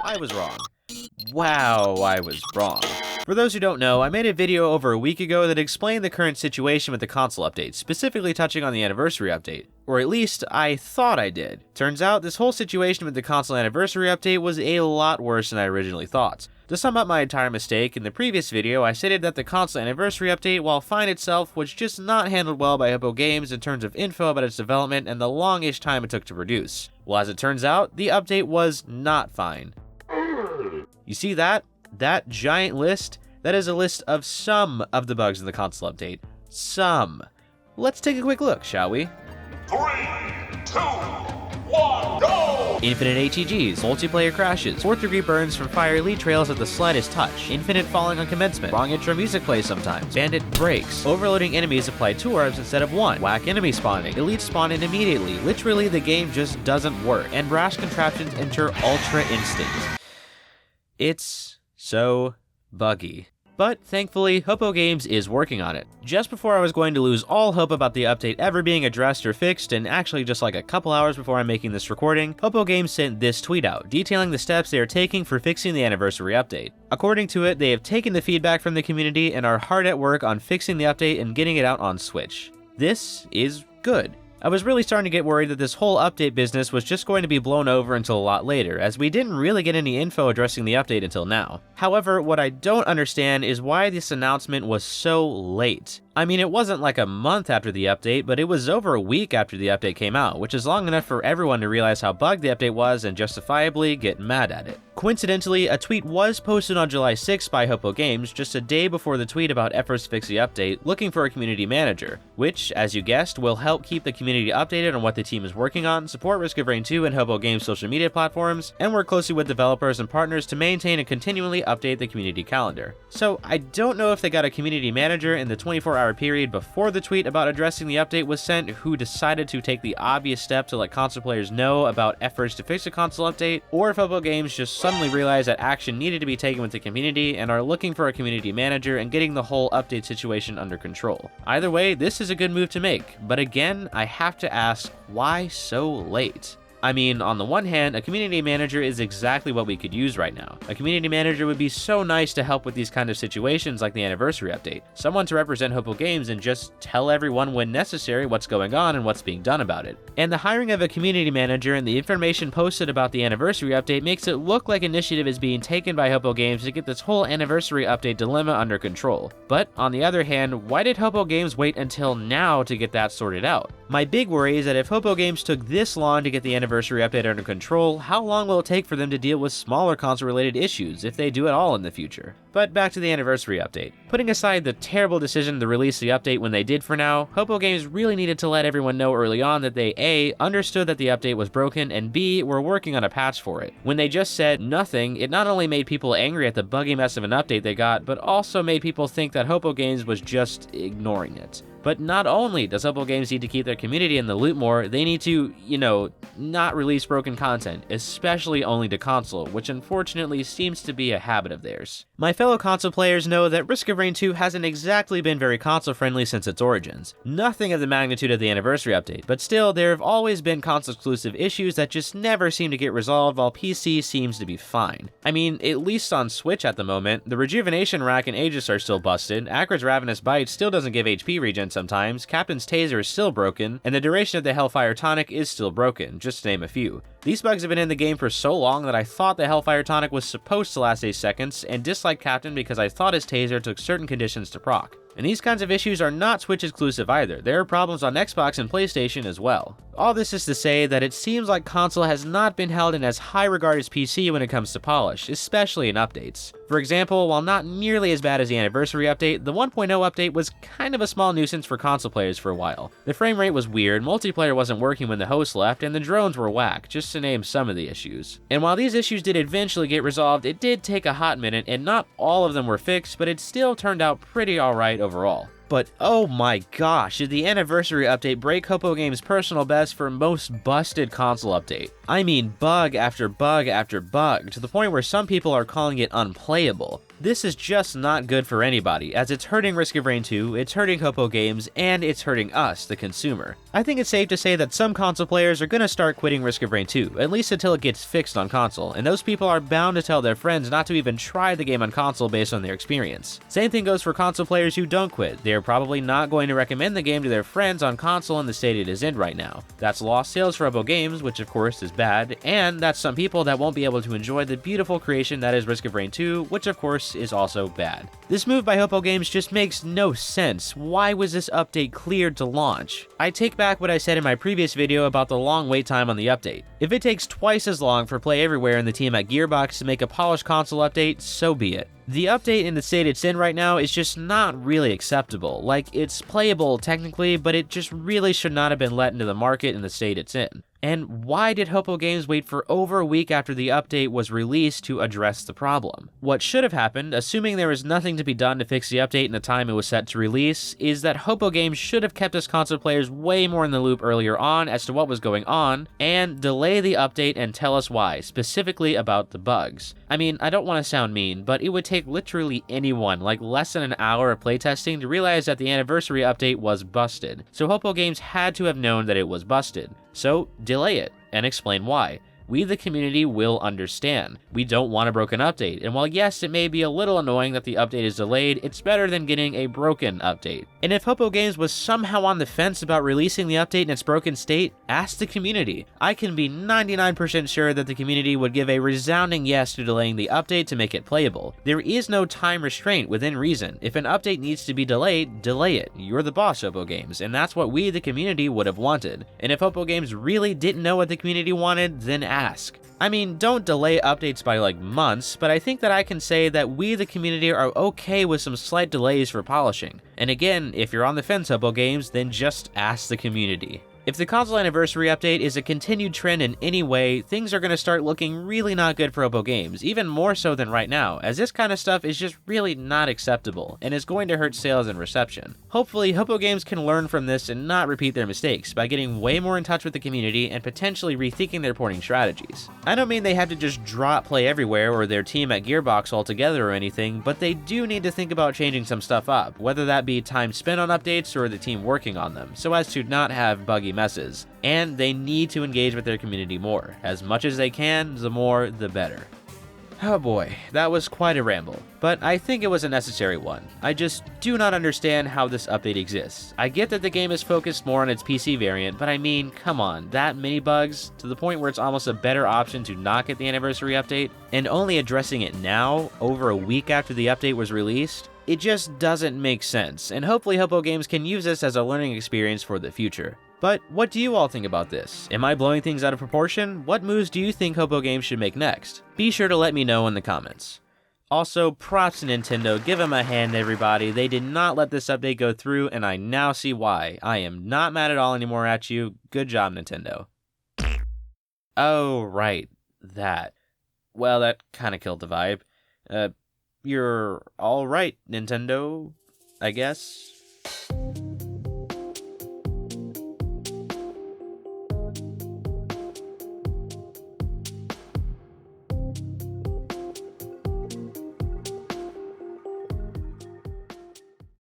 I was wrong. Wow, I was wrong. For those who don't know, I made a video over a week ago that explained the current situation with the console update, specifically touching on the anniversary update. Or at least, I thought I did. Turns out, this whole situation with the console anniversary update was a lot worse than I originally thought. To sum up my entire mistake, in the previous video, I stated that the console anniversary update, while fine itself, was just not handled well by Hippo Games in terms of info about its development and the longish time it took to produce. Well, as it turns out, the update was not fine. You see that? That giant list? That is a list of some of the bugs in the console update. Some. Let's take a quick look, shall we? 3, 2, 1, go! Infinite ATGs, multiplayer crashes, 4th degree burns from fire elite trails at the slightest touch, infinite falling on commencement, wrong intro music plays sometimes, bandit breaks, overloading enemies apply 2 orbs instead of 1, whack enemy spawning, elite spawning immediately, literally the game just doesn't work, and brash contraptions enter ultra instinct. It's so buggy. But thankfully, Hippo Games is working on it. Just before I was going to lose all hope about the update ever being addressed or fixed, and actually just like a couple hours before I'm making this recording, Hippo Games sent this tweet out, detailing the steps they are taking for fixing the anniversary update. According to it, they have taken the feedback from the community and are hard at work on fixing the update and getting it out on Switch. This is good. I was really starting to get worried that this whole update business was just going to be blown over until a lot later, as we didn't really get any info addressing the update until now. However, what I don't understand is why this announcement was so late. I mean, it wasn't like a month after the update, but it was over a week after the update came out, which is long enough for everyone to realize how bugged the update was and justifiably get mad at it. Coincidentally, a tweet was posted on July 6th by Hippo Games, just a day before the tweet about efforts to fix the update, looking for a community manager, which, as you guessed, will help keep the community updated on what the team is working on, support Risk of Rain 2 and Hippo Games social media platforms, and work closely with developers and partners to maintain and continually update the community calendar. So I don't know if they got a community manager in the 24-hour period before the tweet about addressing the update was sent who decided to take the obvious step to let console players know about efforts to fix a console update, or if Hippo Games just suddenly realized that action needed to be taken with the community and are looking for a community manager and getting the whole update situation under control. Either way, this is a good move to make, but again, I have to ask, why so late? I mean, on the one hand, a community manager is exactly what we could use right now. A community manager would be so nice to help with these kind of situations like the anniversary update. Someone to represent Hippo Games and just tell everyone when necessary what's going on and what's being done about it. And the hiring of a community manager and the information posted about the anniversary update makes it look like initiative is being taken by Hippo Games to get this whole anniversary update dilemma under control. But on the other hand, why did Hippo Games wait until now to get that sorted out? My big worry is that if Hippo Games took this long to get the anniversary update under control, how long will it take for them to deal with smaller console-related issues, if they do at all in the future? But back to the anniversary update. Putting aside the terrible decision to release the update when they did for now, Hippo Games really needed to let everyone know early on that they A, understood that the update was broken, and B, were working on a patch for it. When they just said nothing, it not only made people angry at the buggy mess of an update they got, but also made people think that Hippo Games was just ignoring it. But not only does Hippo Games need to keep their community in the loop more, they need to, not release broken content, especially only to console, which unfortunately seems to be a habit of theirs. My fellow console players know that Risk of Rain 2 hasn't exactly been very console-friendly since its origins. Nothing of the magnitude of the anniversary update, but still, there have always been console-exclusive issues that just never seem to get resolved while PC seems to be fine. I mean, at least on Switch at the moment, the Rejuvenation Rack and Aegis are still busted, Acrid's Ravenous Bite still doesn't give HP regen sometimes, Captain's Taser is still broken, and the duration of the Hellfire Tonic is still broken, just to name a few. These bugs have been in the game for so long that I thought the Hellfire Tonic was supposed to last 8 seconds, and disliked Captain because I thought his taser took certain conditions to proc. And these kinds of issues are not Switch exclusive either, there are problems on Xbox and PlayStation as well. All this is to say that it seems like console has not been held in as high regard as PC when it comes to polish, especially in updates. For example, while not nearly as bad as the anniversary update, the 1.0 update was kind of a small nuisance for console players for a while. The frame rate was weird, multiplayer wasn't working when the host left, and the drones were whack, just to name some of the issues. And while these issues did eventually get resolved, it did take a hot minute, and not all of them were fixed, but it still turned out pretty alright overall. But oh my gosh, did the anniversary update break Hopo Games' personal best for most busted console update. I mean bug after bug after bug, to the point where some people are calling it unplayable. This is just not good for anybody, as it's hurting Risk of Rain 2, it's hurting Hopo Games, and it's hurting us, the consumer. I think it's safe to say that some console players are gonna start quitting Risk of Rain 2, at least until it gets fixed on console, and those people are bound to tell their friends not to even try the game on console based on their experience. Same thing goes for console players who don't quit. They are probably not going to recommend the game to their friends on console in the state it is in right now. That's lost sales for Hopo Games, which of course is bad, and that's some people that won't be able to enjoy the beautiful creation that is Risk of Rain 2, which of course is also bad. This move by Hopo Games just makes no sense. Why was this update cleared to launch? I take back what I said in my previous video about the long wait time on the update. If it takes twice as long for Play Everywhere and the team at Gearbox to make a polished console update, so be it. The update in the state it's in right now is just not really acceptable. Like, it's playable technically, but it just really should not have been let into the market in the state it's in. And why did Hopo Games wait for over a week after the update was released to address the problem? What should have happened, assuming there was nothing to be done to fix the update in the time it was set to release, is that Hopo Games should have kept us console players way more in the loop earlier on as to what was going on, and delay the update and tell us why, specifically about the bugs. I mean, I don't want to sound mean, but it would take literally anyone, like less than an hour of playtesting, to realize that the anniversary update was busted. So Hopo Games had to have known that it was busted. So delay it and explain why. We, the community, will understand. We don't want a broken update, and while yes, it may be a little annoying that the update is delayed, it's better than getting a broken update. And if Hopo Games was somehow on the fence about releasing the update in its broken state, ask the community. I can be 99% sure that the community would give a resounding yes to delaying the update to make it playable. There is no time restraint within reason. If an update needs to be delayed, delay it. You're the boss, Hopo Games, and that's what we, the community, would have wanted. And if Hopo Games really didn't know what the community wanted, then ask. I mean, don't delay updates by like months, but I think that I can say that we, the community, are okay with some slight delays for polishing. And again, if you're on the fence, Hopo Games, then just ask the community. If the console anniversary update is a continued trend in any way, things are going to start looking really not good for Hopo Games, even more so than right now, as this kind of stuff is just really not acceptable, and is going to hurt sales and reception. Hopefully, Hopo Games can learn from this and not repeat their mistakes by getting way more in touch with the community and potentially rethinking their porting strategies. I don't mean they have to just drop Play Everywhere or their team at Gearbox altogether or anything, but they do need to think about changing some stuff up, whether that be time spent on updates or the team working on them, so as to not have buggy messes. And they need to engage with their community more. As much as they can, the more, the better. Oh boy, that was quite a ramble, but I think it was a necessary one. I just do not understand how this update exists. I get that the game is focused more on its PC variant, but I mean, come on, that many bugs, to the point where it's almost a better option to not get the anniversary update, and only addressing it now, over a week after the update was released? It just doesn't make sense, and hopefully Hopo Games can use this as a learning experience for the future. But what do you all think about this? Am I blowing things out of proportion? What moves do you think Hopo Games should make next? Be sure to let me know in the comments. Also, props to Nintendo, give them a hand everybody. They did not let this update go through, and I now see why. I am not mad at all anymore at you. Good job, Nintendo. Oh, right, that. Well, that kinda killed the vibe. You're alright, Nintendo, I guess.